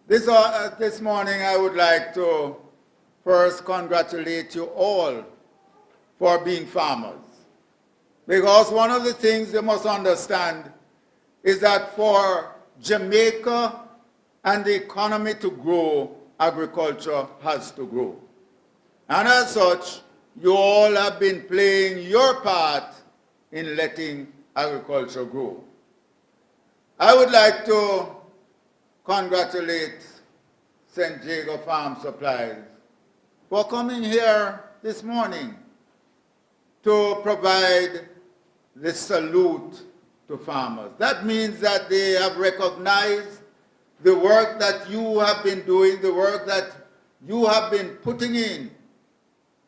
This morning I would like to first congratulate you all for being farmers. Because one of the things you must understand is that for Jamaica and the economy to grow, agriculture has to grow. And as such, you all have been playing your part in letting agriculture grow. I would like to congratulate St. Jago Farm Supplies for coming here this morning to provide the salute to farmers. That means that they have recognized the work that you have been doing, the work that you have been putting in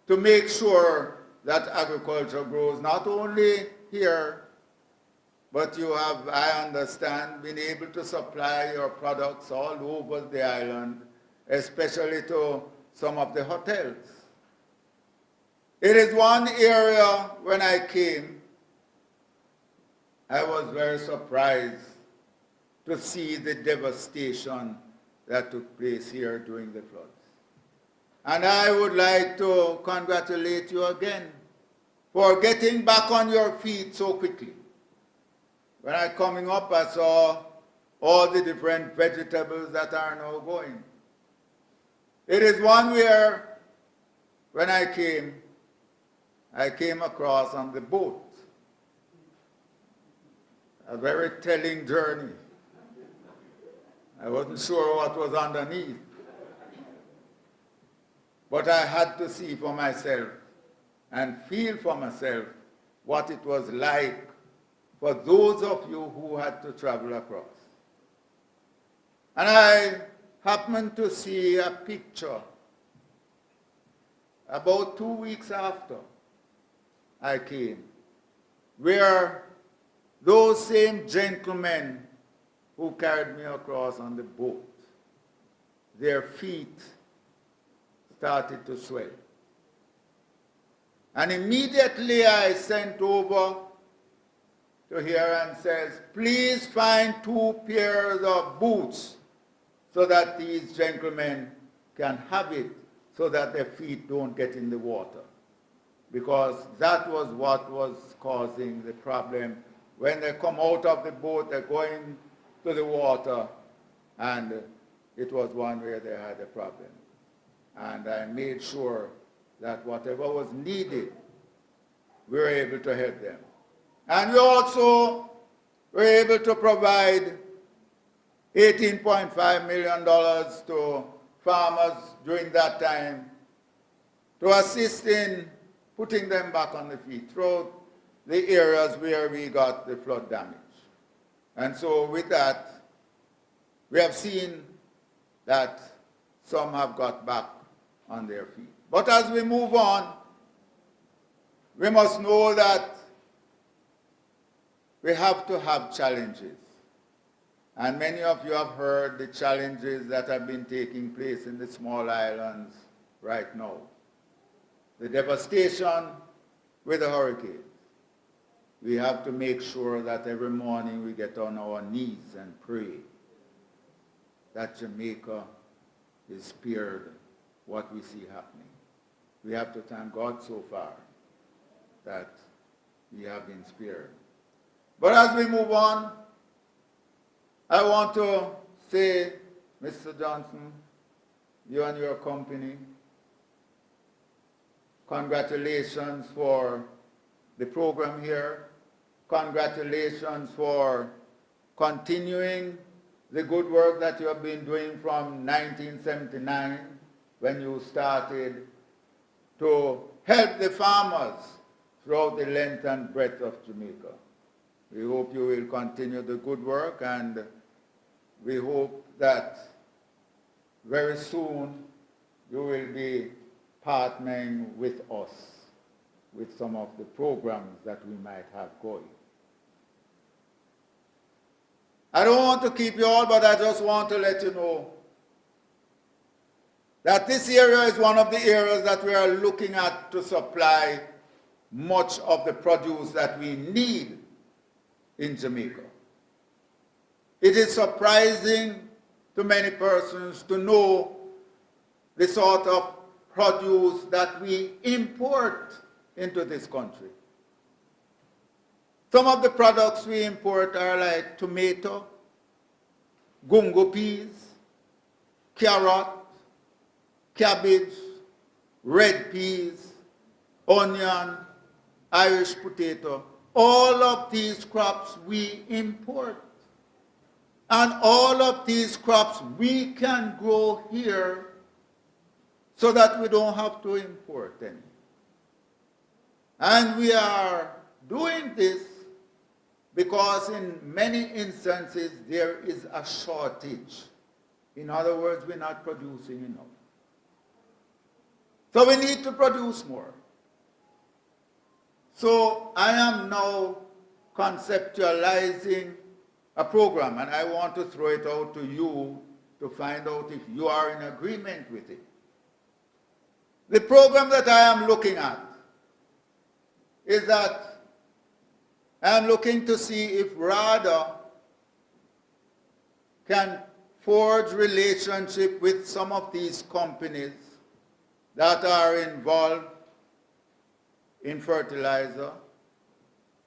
to make sure that agriculture grows, not only here, but you have, I understand, been able to supply your products all over the island, especially to some of the hotels. It is one area when I came, I was very surprised to see the devastation that took place here during the floods. And I would like to congratulate you again for getting back on your feet so quickly. When I coming up, I saw all the different vegetables that are now going. It is one where, when I came across on the boat. A very telling journey. I wasn't sure what was underneath. But I had to see for myself and feel for myself what it was like for those of you who had to travel across. And I happened to see a picture about 2 weeks after I came, where those same gentlemen who carried me across on the boat, their feet started to swell. And immediately I sent over to here and says, please find 2 pairs of boots so that these gentlemen can have it so that their feet don't get in the water. Because that was what was causing the problem. When they come out of the boat, they're going to the water, and it was one where they had a problem. And I made sure that whatever was needed, we were able to help them. And we also were able to provide $18.5 million to farmers during that time to assist in putting them back on the feet throughout the areas where we got the flood damage. And so with that, we have seen that some have got back on their feet. But as we move on, we must know that we have to have challenges. And many of you have heard the challenges that have been taking place in the small islands right now. The devastation with the hurricanes. We have to make sure that every morning we get on our knees and pray that Jamaica is spared what we see happening. We have to thank God so far that we have been spared. But as we move on, I want to say, Mr. Johnson, you and your company, congratulations for the program here. Congratulations for continuing the good work that you have been doing from 1979 when you started to help the farmers throughout the length and breadth of Jamaica. We hope you will continue the good work, and we hope that very soon you will be partnering with us with some of the programs that we might have going. I don't want to keep you all, but I just want to let you know that this area is one of the areas that we are looking at to supply much of the produce that we need in Jamaica. It is surprising to many persons to know the sort of produce that we import into this country. Some of the products we import are like tomato, gungo peas, carrot, cabbage, red peas, onion, Irish potato. All of these crops we import. And all of these crops we can grow here so that we don't have to import any. And we are doing this because in many instances there is a shortage. In other words, we're not producing enough. So we need to produce more. So I am now conceptualizing a program, and I want to throw it out to you to find out if you are in agreement with it. The program that I am looking at is that I am looking to see if RADA can forge relationship with some of these companies that are involved in fertilizer,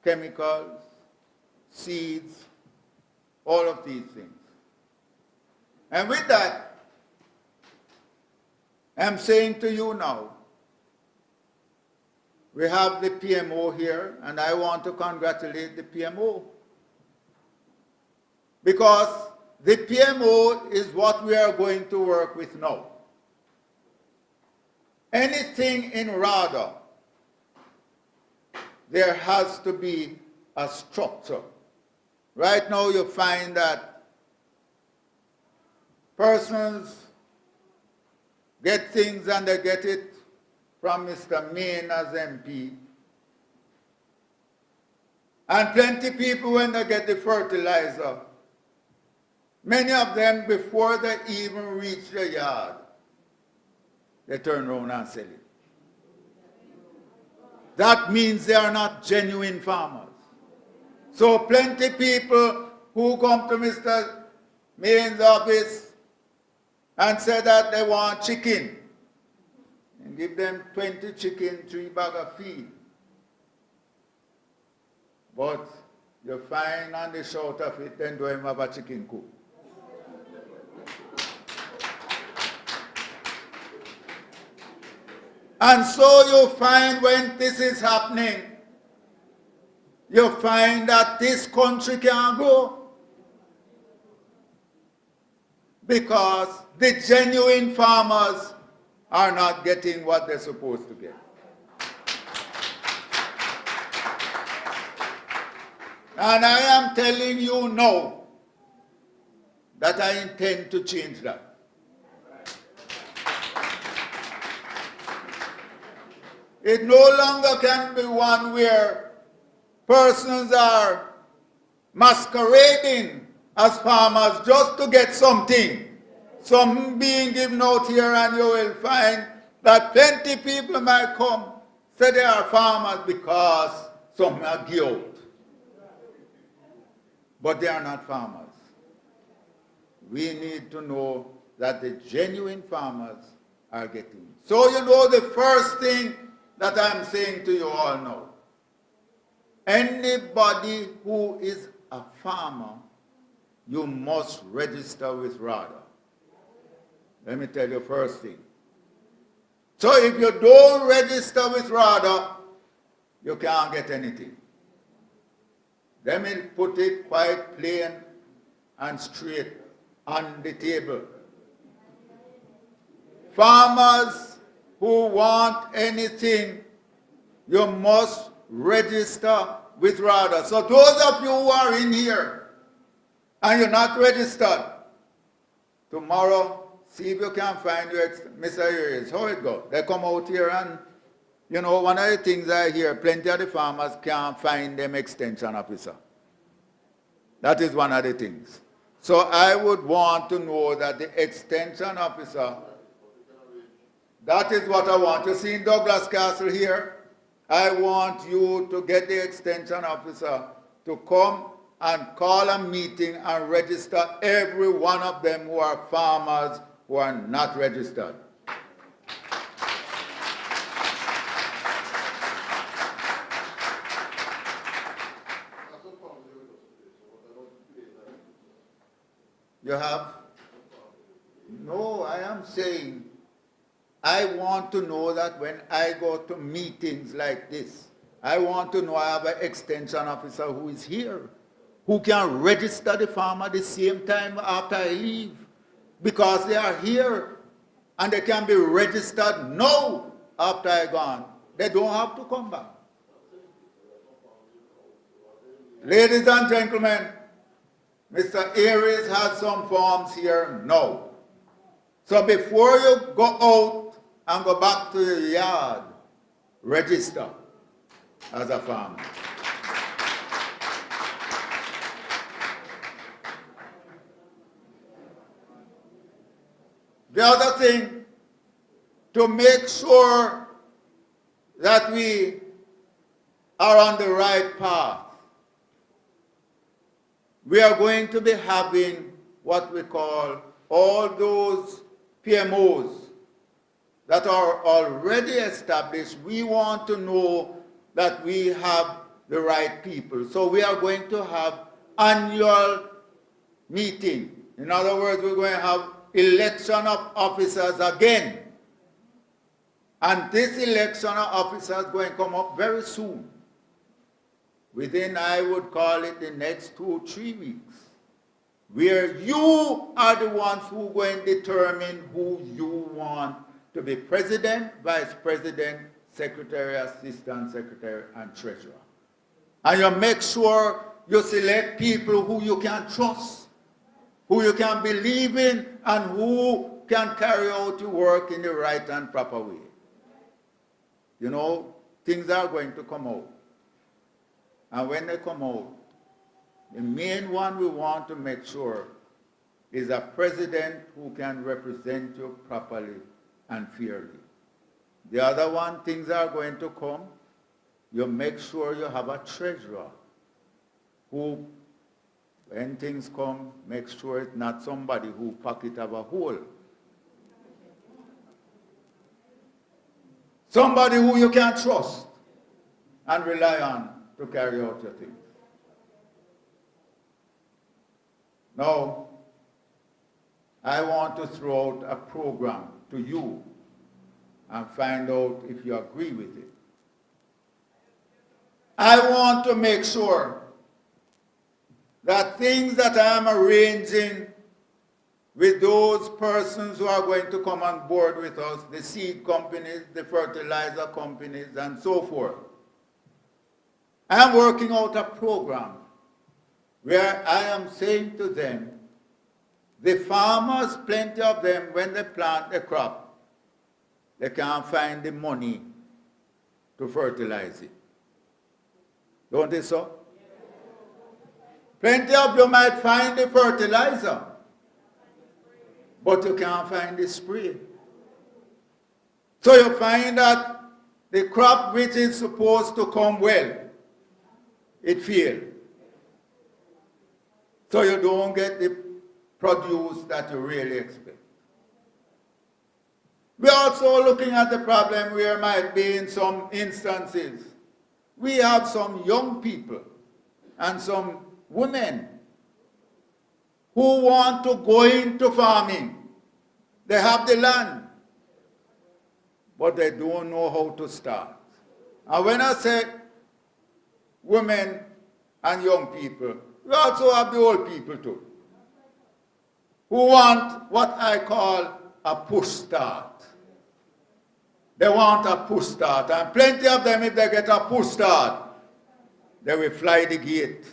chemicals, seeds, all of these things. And with that, I'm saying to you now, we have the PMO here, and I want to congratulate the PMO. Because the PMO is what we are going to work with now. Anything in RADA, there has to be a structure. Right now you find that persons get things and they get it from Mr. Main as MP. And plenty of people, when they get the fertilizer, many of them, before they even reach the yard, they turn around and sell it. That means they are not genuine farmers. So plenty of people who come to Mr. Main's office and say that they want chicken, and give them 20 chicken, 3 bags of feed. But you find on the short of it, then don't even have a chicken cook. And so you find when this is happening, you find that this country can grow. Because the genuine farmers are not getting what they're supposed to get. And I am telling you now that I intend to change that. It no longer can be one where persons are masquerading as farmers just to get something. Some being given out here, and you will find that plenty of people might come, say they are farmers because some are guilt. But they are not farmers. We need to know that the genuine farmers are getting. So you know the first thing that I'm saying to you all now. Anybody who is a farmer, you must register with RADA. Let me tell you first thing. So if you don't register with RADA, you can't get anything. Let me put it quite plain and straight on the table. Farmers who want anything, you must register with RADA. So those of you who are in here and you're not registered, tomorrow, see if you can find your Mr. Areas. How it go? They come out here and, you know, one of the things I hear, plenty of the farmers can't find them extension officer. That is one of the things. So I would want to know that the extension officer, that is what I want. You see in Douglas Castle here, I want you to get the extension officer to come and call a meeting and register every one of them who are farmers who are not registered. You have? No, I am saying I want to know that when I go to meetings like this, I want to know I have an extension officer who is here, who can register the farmer the same time after I leave, because they are here and they can be registered now after I gone. They don't have to come back. Ladies and gentlemen, Mr. Aries has some forms here now. So before you go out and go back to your yard, register as a farmer. The other thing, to make sure that we are on the right path, we are going to be having what we call all those PMOs that are already established. We want to know that we have the right people. So we are going to have annual meeting. In other words, we're going to have election of officers again. And this election of officers is going to come up very soon. Within, I would call it the next 2-3 weeks, where you are the ones who are going to determine who you want to be president, vice president, secretary, assistant secretary, and treasurer. And you make sure you select people who you can trust, who you can believe in, and who can carry out your work in the right and proper way. You know, things are going to come out. And when they come out, the main one we want to make sure is a president who can represent you properly and fairly. The other one, things are going to come, you make sure you have a treasurer who, when things come, make sure it's not somebody who pocket have a hole. Somebody who you can trust and rely on to carry out your things. Now, I want to throw out a program to you and find out if you agree with it. I want to make sure that things that I am arranging with those persons who are going to come on board with us, the seed companies, the fertilizer companies, and so forth, I am working out a program where I am saying to them, the farmers, plenty of them, when they plant the crop, they can't find the money to fertilize it. Don't they so? Plenty of you might find the fertilizer, but you can't find the spray. So you find that the crop which is supposed to come well, it failed. So you don't get the produce that you really expect. We're also looking at the problem where might be in some instances. We have some young people and some women who want to go into farming. They have the land, but they don't know how to start. And when I say women and young people, we also have the old people too, who want what I call a push start. They want a push start, and plenty of them, if they get a push start, they will fly the gate,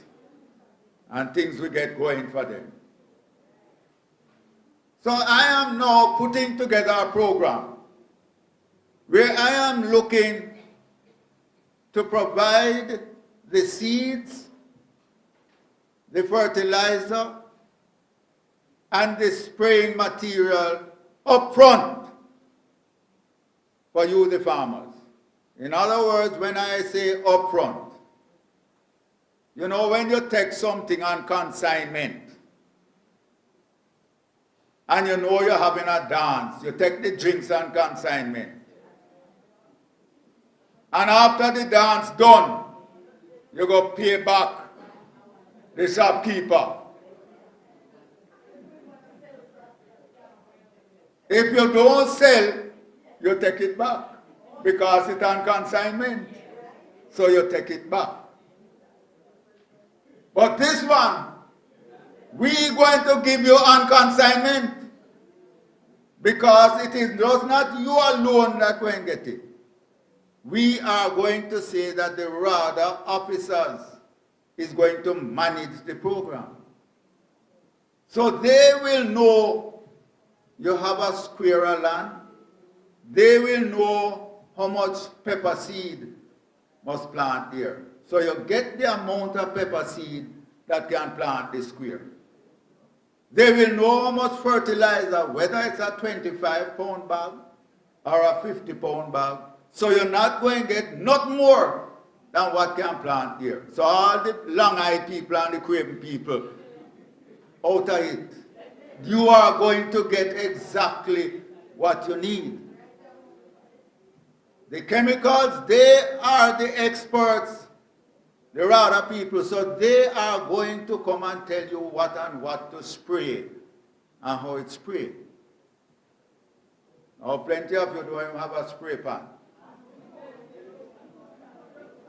and things will get going for them. So I am now putting together a program where I am looking to provide the seeds, the fertilizer, and the spraying material up front for you, the farmers. In other words, when I say up front, You know, when you take something on consignment, and you know you're having a dance, you take the drinks on consignment. And after the dance done, you go pay back the shopkeeper. If you don't sell, you take it back because it's on consignment. So you take it back. But this one, we're going to give you on consignment because it is not you alone that going to get it. We are going to say that the RADA officers is going to manage the program. So they will know you have a square of land. They will know how much pepper seed must plant there. So you get the amount of pepper seed that can plant the square. They will know how much fertilizer, whether it's a 25-pound bag or a 50-pound bag. So you're not going to get not more than what can plant there. So all the long-eyed people and the craven people, out of it, you are going to get exactly what you need. The chemicals, they are the experts, the RADA people, so they are going to come and tell you what and what to spray and how it's sprayed. Now, plenty of you don't even have a spray pan.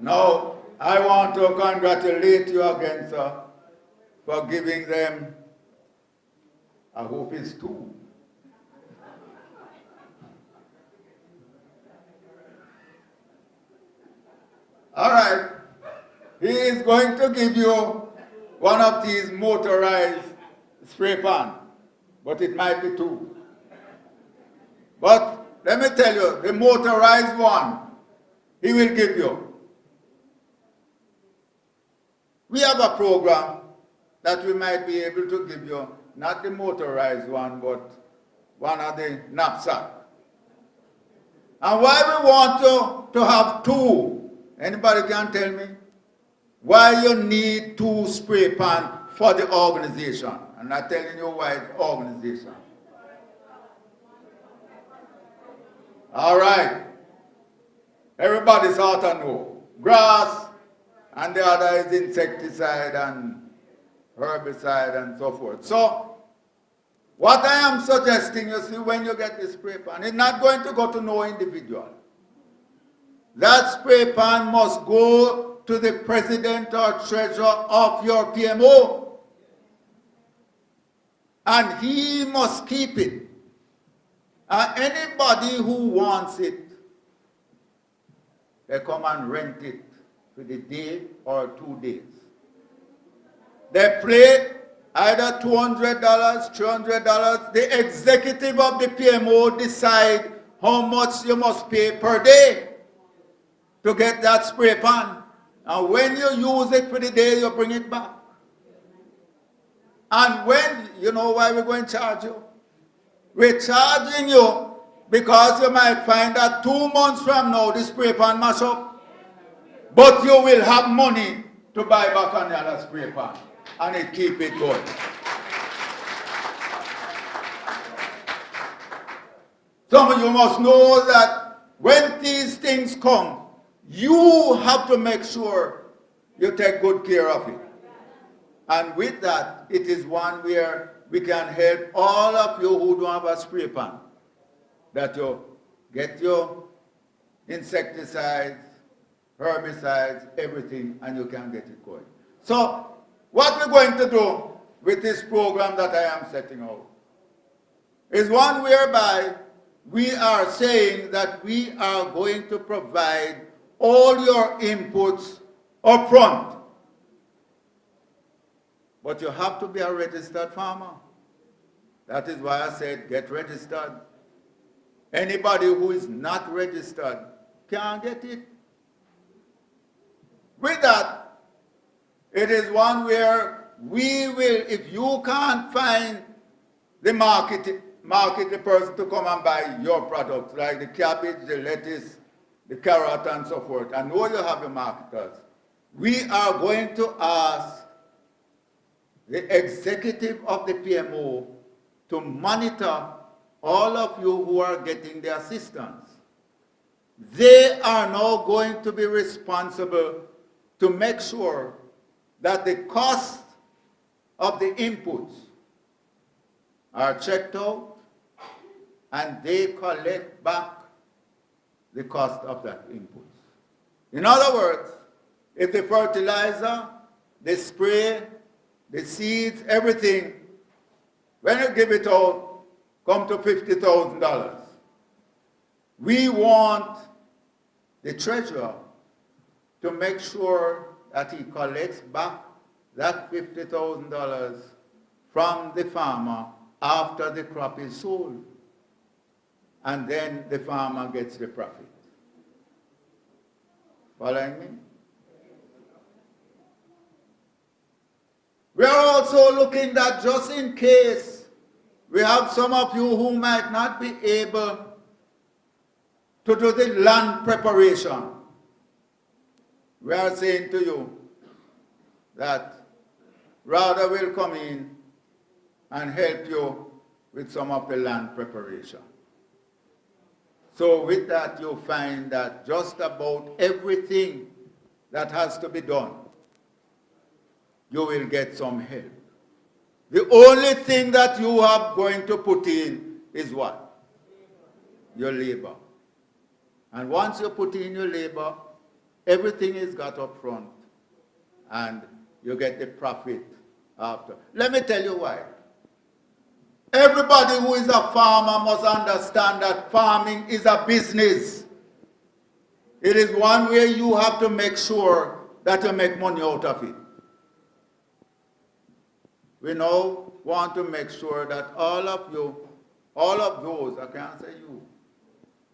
Now, I want to congratulate you again, sir, for giving them, I hope it's 2. All right. He is going to give you one of these motorized spray pan, but it might be 2. But let me tell you, the motorized one, he will give you. We have a program that we might be able to give you, not the motorized one, but one of the knapsack. And why we want to have 2, anybody can tell me? Why you need 2 spray pan for the organization? I'm not telling you why the organization. All right. Everybody's ought to know. Grass, and the other is insecticide and herbicide and so forth. So, what I am suggesting, you see, when you get the spray pan, it's not going to go to no individual. That spray pan must go to the president or treasurer of your PMO. And he must keep it. And anybody who wants it, they come and rent it for the day or 2 days. They pay either $200, $300. The executive of the PMO decide how much you must pay per day to get that spray pan. And when you use it for the day, you bring it back. And when, you know why we're going to charge you? We're charging you because you might find that 2 months from now, the spray pan mash up. But you will have money to buy back another spray pan. And it keep it going. Some of you must know that when these things come, you have to make sure you take good care of it. And with that, it is one where we can help all of you who don't have a spray pan. That you get your insecticides, herbicides, everything, and you can get it going. So, what we're going to do with this program that I am setting out is one whereby we are saying that we are going to provide all your inputs up front. But you have to be a registered farmer. That is why I said get registered. Anybody who is not registered can't get it. With that, it is one where we will, if you can't find the market the person to come and buy your products, like the cabbage, the lettuce, the carrot, and so forth. I know you have your marketers. we are going to ask the executive of the PMO to monitor all of you who are getting the assistance. They are now going to be responsible to make sure that the cost of the inputs are checked out and they collect back the cost of that input. In other words, if the fertilizer, the spray, the seeds, everything, when you give it out, come to $50,000, we want the treasurer to make sure that he collects back that $50,000 from the farmer after the crop is sold. And then the farmer gets the profit. Following me? We are also looking that just in case we have some of you who might not be able to do the land preparation, we are saying to you that RADA will come in and help you with some of the land preparation. So with that, you'll find that just about everything that has to be done, you will get some help. The only thing that you are going to put in is what? Your labor. And once you put in your labor, everything is got up front, and you get the profit after. Let me tell you why. Everybody who is a farmer must understand that farming is a business. It is one where you have to make sure that you make money out of it. We now want to make sure that all of you, all of those, I can't say you,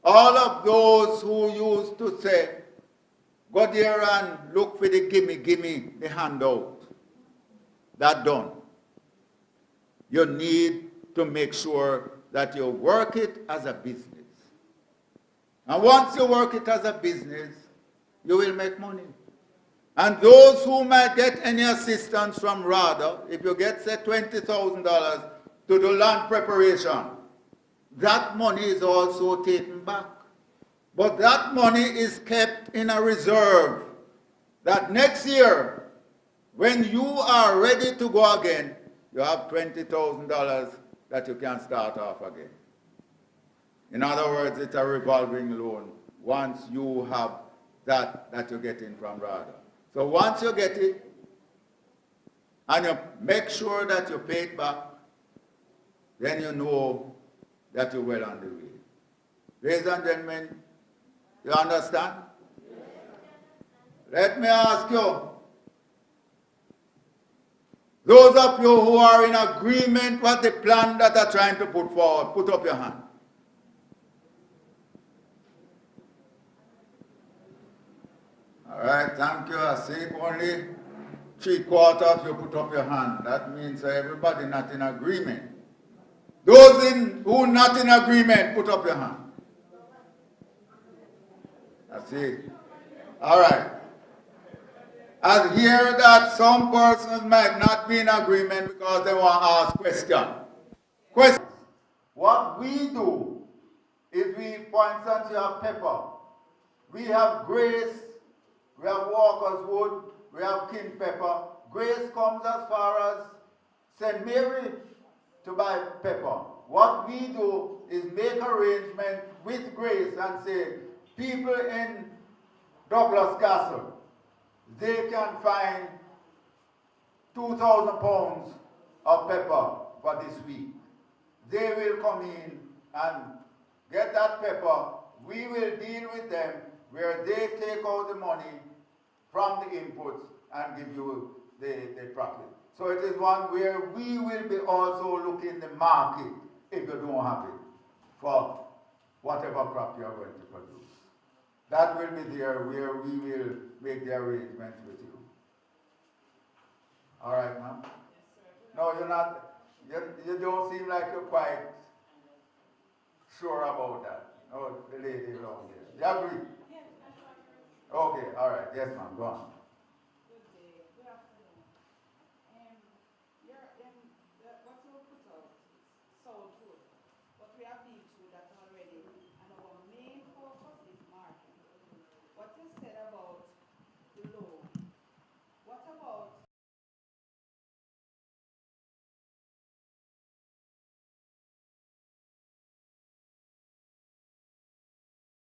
all of those who used to say, go there and look for the gimme, the handout, that done. You need to make sure that you work it as a business. And once you work it as a business, you will make money. And those who might get any assistance from RADA, if you get, say, $20,000 to do land preparation, that money is also taken back. But that money is kept in a reserve that next year, when you are ready to go again, you have $20,000 that you can start off again. In other words, it's a revolving loan once you have that you're getting from RADA. So once you get it, and you make sure that you pay it back, then you know that you're well on the way. Ladies and gentlemen, you understand? Let me ask you, those of you who are in agreement with the plan that I'm trying to put forward, put up your hand. All right, thank you. I see only 3/4 of you put up your hand. That means everybody not in agreement. Those who not in agreement, put up your hand. I see. All right. I hear that some persons might not be in agreement because they want to ask questions. What we do is we, for instance, you have pepper. We have Grace, we have Walker's Wood, we have King Pepper. Grace comes as far as St. Mary to buy pepper. What we do is make arrangement with Grace and say, people in Douglas Castle, they can find 2,000 pounds of pepper for this week. They will come in and get that pepper. We will deal with them where they take out the money from the inputs and give you the profit. So it is one where we will be also looking the market if you don't have it for whatever crop you are going to produce. That will be there where we will make the arrangements with you. All right, ma'am? No, you're not, you don't seem like you're quite sure about that. Oh, the lady around there. You agree? Okay, all right. Yes, ma'am, go on.